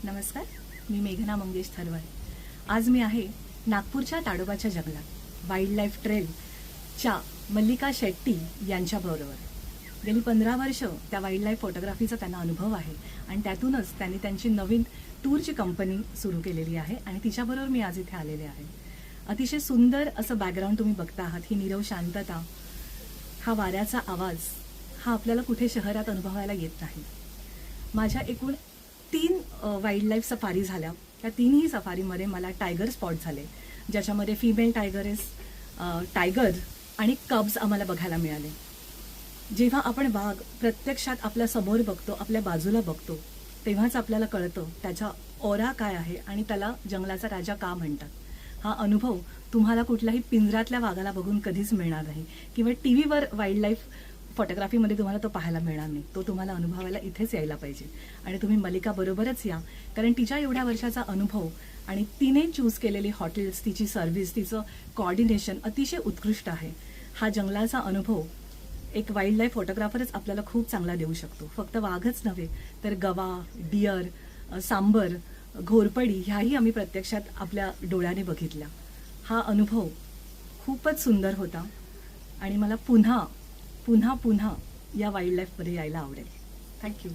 नमस्कार, मी मेघना मंगेश थरवळ. आज मी आहे नागपूरच्या ताडोबाच्या जंगलात वाईल्ड लाईफ ट्रेलच्या मल्लिका शेट्टी यांच्याबरोबर. गेली 15 वर्ष त्या वाईल्ड लाईफ फोटोग्राफीचा त्यांना अनुभव आहे आणि त्यातूनच त्यांनी त्यांची नवीन टूरची कंपनी सुरू केलेली आहे आणि तिच्याबरोबर मी आज इथे आलेले आहे. अतिशय सुंदर असं बॅकग्राऊंड तुम्ही बघता आहात. ही नीरव शांतता, हा वाऱ्याचा आवाज, हा आपल्याला कुठे शहरात अनुभवायला येत नाही. माझ्या एकूण 3 वाईल्ड लाईफ सफारी झाल्या. त्या 3ही सफारीमध्ये मला टायगर स्पॉट झाले, ज्याच्यामध्ये फिमेल टायगर आणि कब्स आम्हाला बघायला मिळाले. जेव्हा आपण वाघ प्रत्यक्षात आपल्या समोर बघतो, आपल्या बाजूला बघतो, तेव्हाच आपल्याला कळतं त्याचा ऑरा काय आहे आणि त्याला जंगलाचा राजा का म्हणतात. हा अनुभव तुम्हाला कुठल्याही पिंजऱ्यातल्या वाघाला बघून कधीच मिळणार नाही किंवा टीव्हीवर वाईल्ड लाईफ फोटोग्राफीमध्ये तुम्हाला तो पाहायला मिळणार नाही. तो तुम्हाला अनुभवायला इथेच यायला पाहिजे आणि तुम्ही मल्लिका बरोबरच या, कारण तिच्या एवढ्या वर्षाचा अनुभव आणि तिने चूज केलेली हॉटेल्स, तिची सर्व्हिस, तिचं कोऑर्डिनेशन अतिशय उत्कृष्ट आहे. हा जंगलाचा अनुभव एक वाईल्ड लाईफ फोटोग्राफरच आपल्याला खूप चांगला देऊ शकतो. फक्त वाघच नव्हे तर गवा, डिअर, सांबर, घोरपडी ह्याही आम्ही प्रत्यक्षात आपल्या डोळ्याने बघितल्या. हा अनुभव खूपच सुंदर होता आणि मला पुन्हा पुन्हा पुन्हा या वाईल्ड लाईफमध्ये यायला आवडेल. थँक्यू.